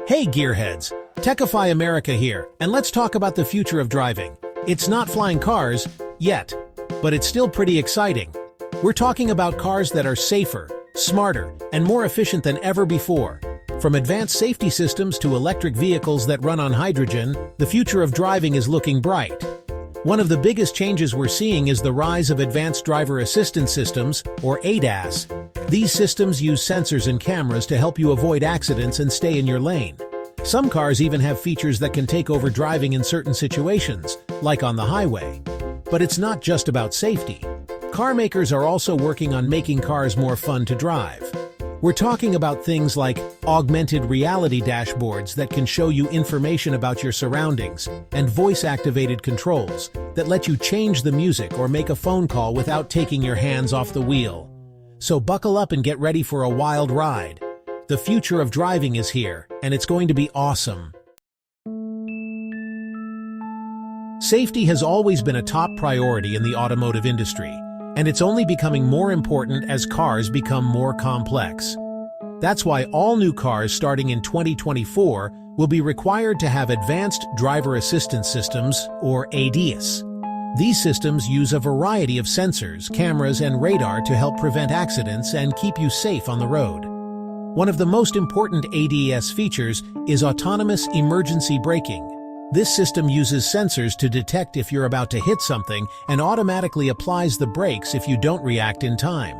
Hey gearheads, Techify America here, and let's talk about the future of driving. It's not flying cars, yet, but it's still pretty exciting. We're talking about cars that are safer, smarter, and more efficient than ever before. From advanced safety systems to electric vehicles that run on hydrogen, the future of driving is looking bright. One of the biggest changes we're seeing is the rise of advanced driver assistance systems, or ADAS. These systems use sensors and cameras to help you avoid accidents and stay in your lane. Some cars even have features that can take over driving in certain situations, like on the highway. But it's not just about safety. Car makers are also working on making cars more fun to drive. We're talking about things like augmented reality dashboards that can show you information about your surroundings, and voice-activated controls that let you change the music or make a phone call without taking your hands off the wheel. So buckle up and get ready for a wild ride. The future of driving is here, and it's going to be awesome. Safety has always been a top priority in the automotive industry, and it's only becoming more important as cars become more complex. That's why all new cars starting in 2024 will be required to have advanced driver assistance systems, or ADAS. These systems use a variety of sensors, cameras, and radar to help prevent accidents and keep you safe on the road. One of the most important ADAS features is autonomous emergency braking. This system uses sensors to detect if you're about to hit something and automatically applies the brakes if you don't react in time.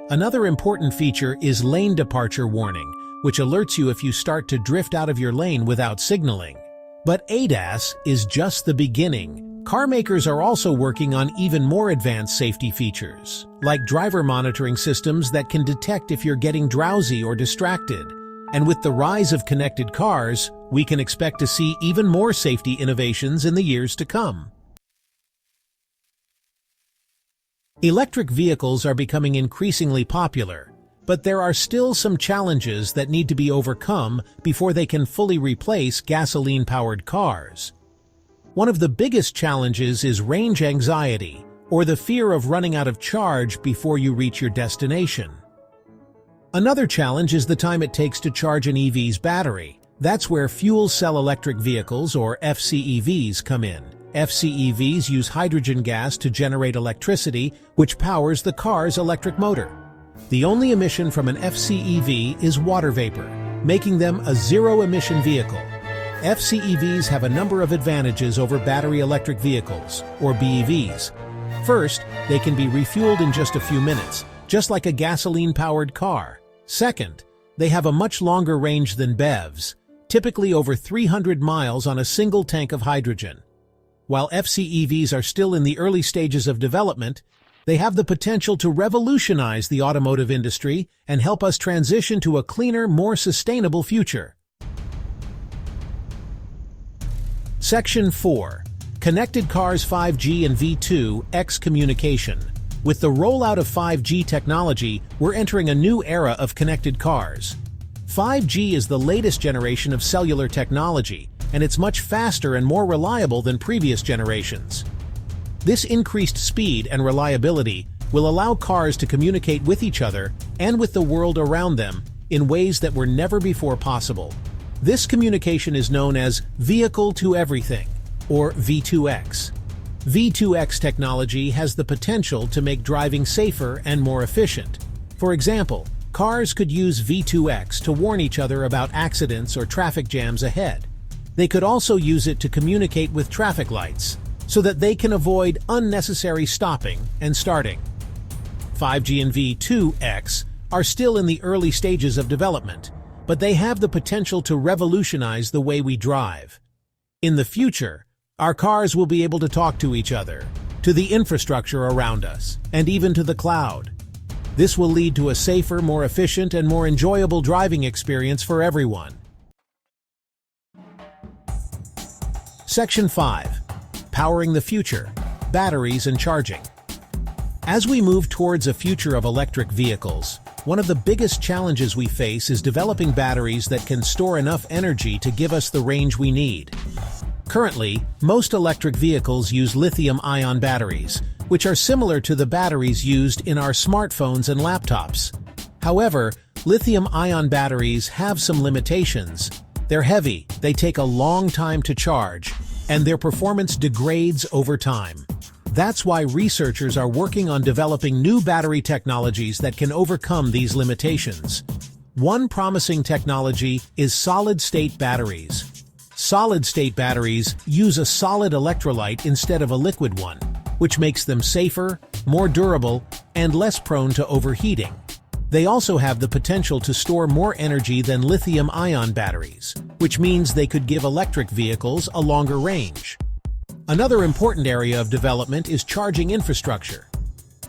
Another important feature is lane departure warning, which alerts you if you start to drift out of your lane without signaling. But ADAS is just the beginning. Car makers are also working on even more advanced safety features, like driver monitoring systems that can detect if you're getting drowsy or distracted. And with the rise of connected cars, we can expect to see even more safety innovations in the years to come. Electric vehicles are becoming increasingly popular, but there are still some challenges that need to be overcome before they can fully replace gasoline-powered cars. One of the biggest challenges is range anxiety, or the fear of running out of charge before you reach your destination. Another challenge is the time it takes to charge an EV's battery. That's where fuel cell electric vehicles, or FCEVs, come in. FCEVs use hydrogen gas to generate electricity, which powers the car's electric motor. The only emission from an FCEV is water vapor, making them a zero-emission vehicle. FCEVs have a number of advantages over battery electric vehicles, or BEVs. First, they can be refueled in just a few minutes, just like a gasoline-powered car. Second, they have a much longer range than BEVs, typically over 300 miles on a single tank of hydrogen. While FCEVs are still in the early stages of development, they have the potential to revolutionize the automotive industry and help us transition to a cleaner, more sustainable future. Section 4. Connected Cars 5G and V2X Communication. With the rollout of 5G technology, we're entering a new era of connected cars. 5G is the latest generation of cellular technology, and it's much faster and more reliable than previous generations. This increased speed and reliability will allow cars to communicate with each other and with the world around them in ways that were never before possible. This communication is known as Vehicle-to-Everything, or V2X. V2X technology has the potential to make driving safer and more efficient. For example, cars could use V2X to warn each other about accidents or traffic jams ahead. They could also use it to communicate with traffic lights, so that they can avoid unnecessary stopping and starting. 5G and V2X are still in the early stages of development, but they have the potential to revolutionize the way we drive. In the future, our cars will be able to talk to each other, to the infrastructure around us, and even to the cloud. This will lead to a safer, more efficient, and more enjoyable driving experience for everyone. Section 5. Powering the Future. Batteries and Charging. As we move towards a future of electric vehicles, one of the biggest challenges we face is developing batteries that can store enough energy to give us the range we need. Currently, most electric vehicles use lithium-ion batteries, which are similar to the batteries used in our smartphones and laptops. However, lithium-ion batteries have some limitations. They're heavy, they take a long time to charge, and their performance degrades over time. That's why researchers are working on developing new battery technologies that can overcome these limitations. One promising technology is solid-state batteries. Solid-state batteries use a solid electrolyte instead of a liquid one, which makes them safer, more durable, and less prone to overheating. They also have the potential to store more energy than lithium-ion batteries, which means they could give electric vehicles a longer range. Another important area of development is charging infrastructure.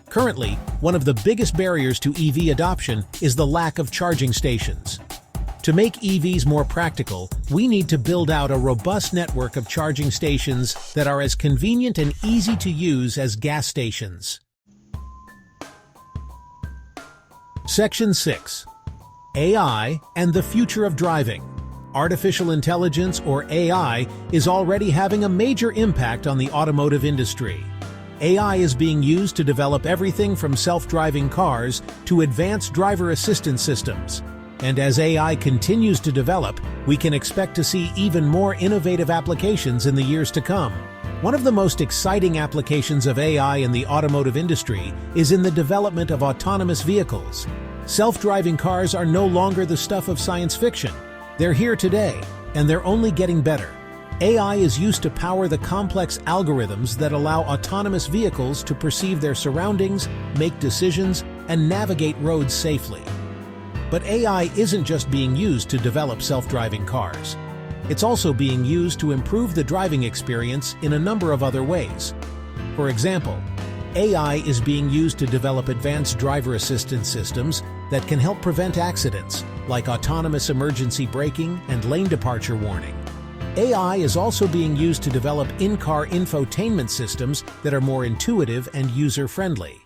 Currently, one of the biggest barriers to EV adoption is the lack of charging stations. To make EVs more practical, we need to build out a robust network of charging stations that are as convenient and easy to use as gas stations. Section 6. AI and the future of driving. Artificial intelligence, or AI, is already having a major impact on the automotive industry. AI is being used to develop everything from self-driving cars to advanced driver assistance systems. And as AI continues to develop, we can expect to see even more innovative applications in the years to come. One of the most exciting applications of AI in the automotive industry is in the development of autonomous vehicles. Self-driving cars are no longer the stuff of science fiction. They're here today, and they're only getting better. AI is used to power the complex algorithms that allow autonomous vehicles to perceive their surroundings, make decisions, and navigate roads safely. But AI isn't just being used to develop self-driving cars. It's also being used to improve the driving experience in a number of other ways. For example, AI is being used to develop advanced driver assistance systems that can help prevent accidents, like autonomous emergency braking and lane departure warning. AI is also being used to develop in-car infotainment systems that are more intuitive and user-friendly.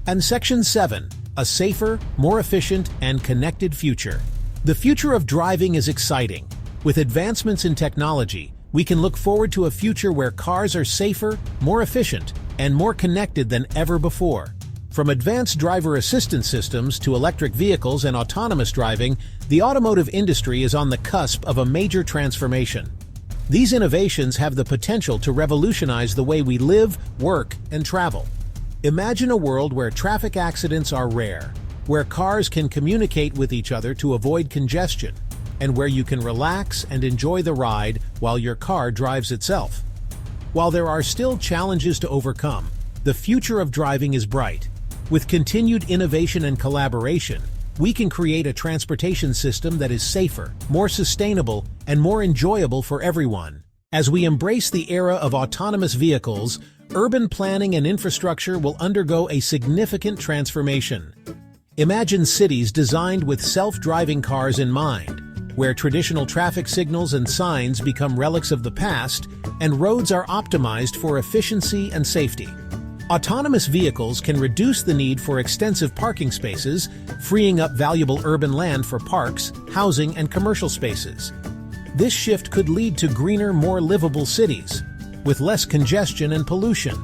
And Section 7, a safer, more efficient, and connected future. The future of driving is exciting. With advancements in technology, we can look forward to a future where cars are safer, more efficient, and more connected than ever before. From advanced driver assistance systems to electric vehicles and autonomous driving, the automotive industry is on the cusp of a major transformation. These innovations have the potential to revolutionize the way we live, work, and travel. Imagine a world where traffic accidents are rare, where cars can communicate with each other to avoid congestion, and where you can relax and enjoy the ride while your car drives itself. While there are still challenges to overcome, the future of driving is bright. With continued innovation and collaboration, we can create a transportation system that is safer, more sustainable, and more enjoyable for everyone. As we embrace the era of autonomous vehicles, urban planning and infrastructure will undergo a significant transformation. Imagine cities designed with self-driving cars in mind, where traditional traffic signals and signs become relics of the past, and roads are optimized for efficiency and safety. Autonomous vehicles can reduce the need for extensive parking spaces, freeing up valuable urban land for parks, housing, and commercial spaces. This shift could lead to greener, more livable cities, with less congestion and pollution.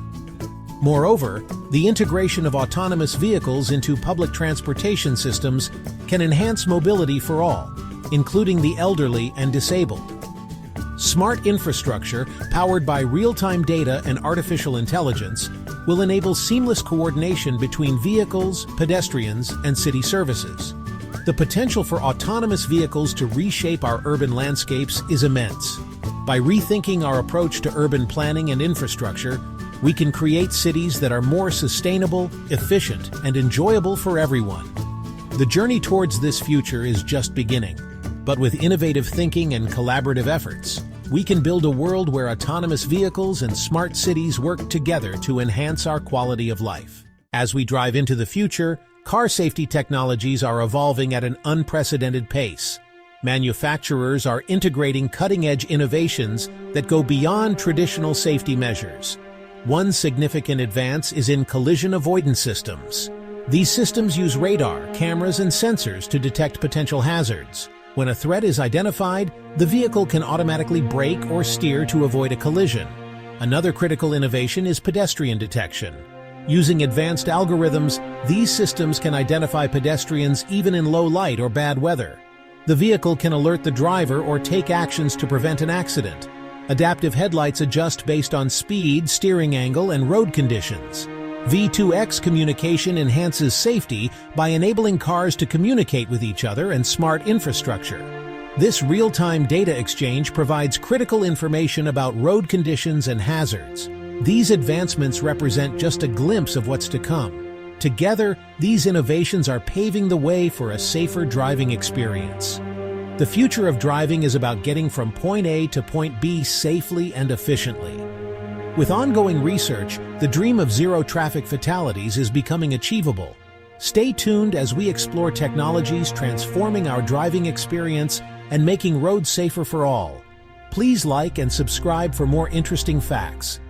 Moreover, the integration of autonomous vehicles into public transportation systems can enhance mobility for all, including the elderly and disabled. Smart infrastructure, powered by real-time data and artificial intelligence, will enable seamless coordination between vehicles, pedestrians, and city services. The potential for autonomous vehicles to reshape our urban landscapes is immense. By rethinking our approach to urban planning and infrastructure, we can create cities that are more sustainable, efficient, and enjoyable for everyone. The journey towards this future is just beginning, but with innovative thinking and collaborative efforts, we can build a world where autonomous vehicles and smart cities work together to enhance our quality of life. As we drive into the future, car safety technologies are evolving at an unprecedented pace. Manufacturers are integrating cutting-edge innovations that go beyond traditional safety measures. One significant advance is in collision avoidance systems. These systems use radar, cameras, and sensors to detect potential hazards. When a threat is identified, the vehicle can automatically brake or steer to avoid a collision. Another critical innovation is pedestrian detection. Using advanced algorithms, these systems can identify pedestrians even in low light or bad weather. The vehicle can alert the driver or take actions to prevent an accident. Adaptive headlights adjust based on speed, steering angle, and road conditions. V2X communication enhances safety by enabling cars to communicate with each other and smart infrastructure. This real-time data exchange provides critical information about road conditions and hazards. These advancements represent just a glimpse of what's to come. Together, these innovations are paving the way for a safer driving experience. The future of driving is about getting from point A to point B safely and efficiently. With ongoing research, the dream of zero traffic fatalities is becoming achievable. Stay tuned as we explore technologies transforming our driving experience and making roads safer for all. Please like and subscribe for more interesting facts.